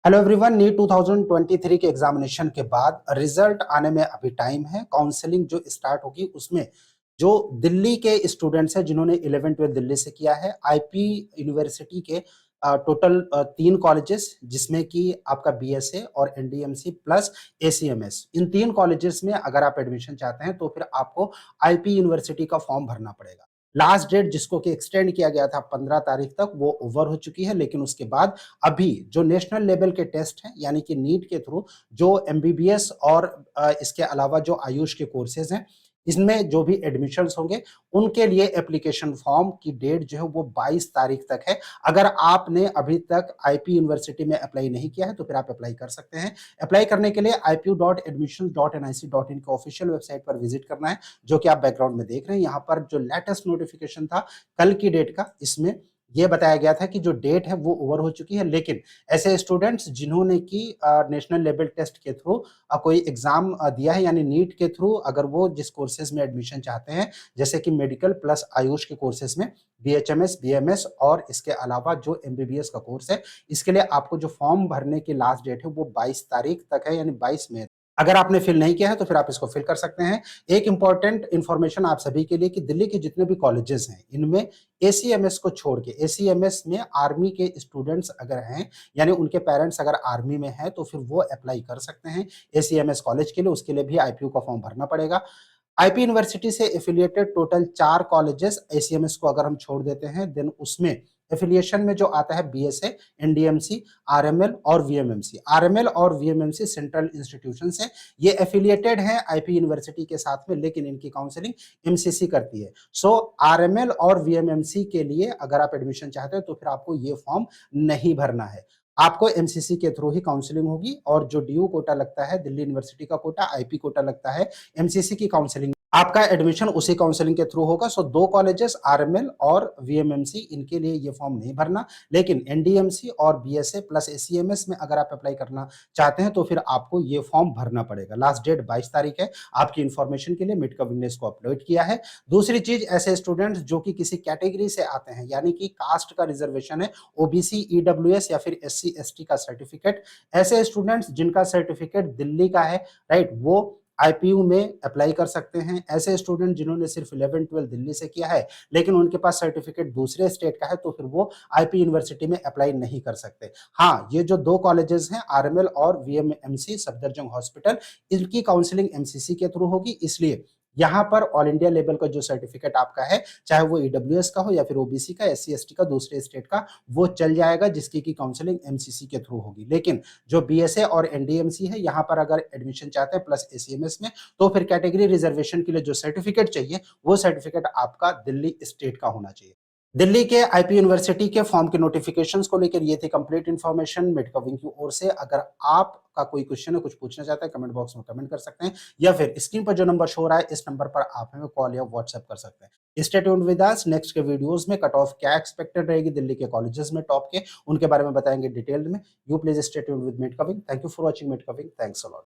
Hello everyone, NEET 2023 के examination के बाद रिजल्ट आने में अभी टाइम है। काउंसलिंग जो स्टार्ट होगी उसमें जो दिल्ली के स्टूडेंट्स हैं जिन्होंने 11th-12th दिल्ली से किया है, आईपी यूनिवर्सिटी के टोटल 3 कॉलेजेस जिसमें कि आपका बीएसए और एनडीएमसी प्लस एसीएमएस, इन 3 कॉलेजेस में अगर आप एडमिशन चाहते हैं तो फिर आपको आईपी यूनिवर्सिटी का फॉर्म भरना पड़ेगा। लास्ट डेट जिसको कि एक्सटेंड किया गया था 15 तारीख तक, वो ओवर हो चुकी है, लेकिन उसके बाद अभी जो नेशनल लेवल के टेस्ट हैं यानी कि नीट के थ्रू जो एमबीबीएस और इसके अलावा जो आयुष के कोर्सेज हैं, इसमें जो भी एडमिशन्स होंगे उनके लिए एप्लीकेशन फॉर्म की डेट जो है वो 22 तारीख तक है। अगर आपने अभी तक आईपी यूनिवर्सिटी में अप्लाई नहीं किया है तो फिर आप अप्लाई कर सकते हैं। अप्लाई करने के लिए ipu.admissions.nic.in के ऑफिशियल वेबसाइट पर विजिट करना है, जो कि आप बैकग्राउंड में देख रहे हैं। यहाँ पर जो लेटेस्ट नोटिफिकेशन था कल की डेट का, इसमें ये बताया गया था कि जो डेट है वो ओवर हो चुकी है, लेकिन ऐसे स्टूडेंट्स जिन्होंने कि नेशनल लेवल टेस्ट के थ्रू कोई एग्जाम दिया है यानी नीट के थ्रू, अगर वो जिस कोर्सेज में एडमिशन चाहते हैं जैसे कि मेडिकल प्लस आयुष के कोर्सेज में बीएचएमएस बीएमएस और इसके अलावा जो एमबीबीएस का कोर्स है, इसके लिए आपको जो फॉर्म भरने की लास्ट डेट है वो 22 तारीख तक है, यानी 22 मई। अगर आपने फिल नहीं किया है तो फिर आप इसको फिल कर सकते हैं। एक इंपॉर्टेंट इंफॉर्मेशन आप सभी के लिए कि दिल्ली के जितने भी कॉलेजेस हैं इनमें एसीएमएस को छोड़ के, एसीएमएस में आर्मी के स्टूडेंट्स अगर हैं यानी उनके पेरेंट्स अगर आर्मी में हैं तो फिर वो अप्लाई कर सकते हैं एसीएमएस कॉलेज के लिए। उसके लिए भी आईपीयू का फॉर्म भरना पड़ेगा। आईपी यूनिवर्सिटी से एफिलिएटेड टोटल 4 कॉलेजेस, एसीएमएस को अगर हम छोड़ देते हैं देन उसमें एफिलिएशन में जो आता है बीएसए, एनडीएमसी, आरएमएल और वीएमएमसी। आरएमएल और वीएमएमसी सेंट्रल इंस्टीट्यूशन है, ये एफिलिएटेड हैं आईपी यूनिवर्सिटी के साथ में, लेकिन इनकी काउंसलिंग एमसीसी करती है। सो आरएमएल और वीएमएमसी के लिए अगर आप एडमिशन चाहते हैं तो फिर आपको ये फॉर्म नहीं भरना है, आपको एमसीसी के थ्रू ही काउंसलिंग होगी। और जो ड्यू कोटा लगता है, दिल्ली यूनिवर्सिटी का कोटा, आईपी कोटा लगता है, एमसीसी की काउंसलिंग आपका एडमिशन उसी काउंसलिंग के थ्रू होगा। सो 2 कॉलेजेस आरएमएल और वीएमएमसी, इनके लिए ये फॉर्म नहीं भरना, लेकिन एनडीएमसी और बीएसए प्लस एसीएमएस में अगर आप अप्लाई करना चाहते हैं तो फिर आपको ये फॉर्म भरना पड़ेगा। लास्ट डेट 22 तारीख है। आपकी इंफॉर्मेशन के लिए मिड ने इसको अपलोड किया है। दूसरी चीज, ऐसे स्टूडेंट्स जो कि किसी कैटेगरी से आते हैं यानी कि कास्ट का रिजर्वेशन है, ओबीसी, ईडब्ल्यूएस या फिर एससी एसटी का सर्टिफिकेट, ऐसे स्टूडेंट्स जिनका सर्टिफिकेट दिल्ली का है, राइट, वो आईपीयू में अप्लाई कर सकते हैं। ऐसे स्टूडेंट जिन्होंने सिर्फ 11th-12th दिल्ली से किया है लेकिन उनके पास सर्टिफिकेट दूसरे स्टेट का है तो फिर वो आईपी यूनिवर्सिटी में अप्लाई नहीं कर सकते। हाँ, ये जो 2 कॉलेजेस हैं आरएमएल और वीएमएमसी सफदरजंग हॉस्पिटल, इनकी काउंसलिंग एमसीसी के थ्रू होगी, इसलिए यहाँ पर ऑल इंडिया लेवल का जो सर्टिफिकेट आपका है, चाहे वो ईडब्ल्यूएस का हो या फिर ओबीसी का, एससी एसटी का, दूसरे स्टेट का, वो चल जाएगा जिसकी की काउंसलिंग एमसीसी के थ्रू होगी। लेकिन जो बीएसए और एनडीएमसी है, यहाँ पर अगर एडमिशन चाहते हैं प्लस एसीएमएस में, तो फिर कैटेगरी रिजर्वेशन के लिए जो सर्टिफिकेट चाहिए वो सर्टिफिकेट आपका दिल्ली स्टेट का होना चाहिए। दिल्ली के आईपी यूनिवर्सिटी के फॉर्म के नोटिफिकेशंस को लेकर ये थी कंप्लीट इन्फॉर्मेशन मेडकविंग की ओर से। अगर आपका कोई क्वेश्चन है, कुछ पूछना चाहते हैं, कमेंट बॉक्स में कमेंट कर सकते हैं, या फिर स्क्रीन पर जो नंबर शो हो रहा है इस नंबर पर आप हमें कॉल या व्हाट्सएप कर सकते हैं। Stay tuned with us, next के वीडियोस में कट ऑफ क्या एक्सपेक्टेड रहेगी दिल्ली के कॉलेजेस में टॉप के, उनके बारे में बताएंगे डिटेल्ड में। You please stay tuned with मेडकविंग। थैंक यू फॉर वॉचिंग मेडकविंग। Thanks a lot.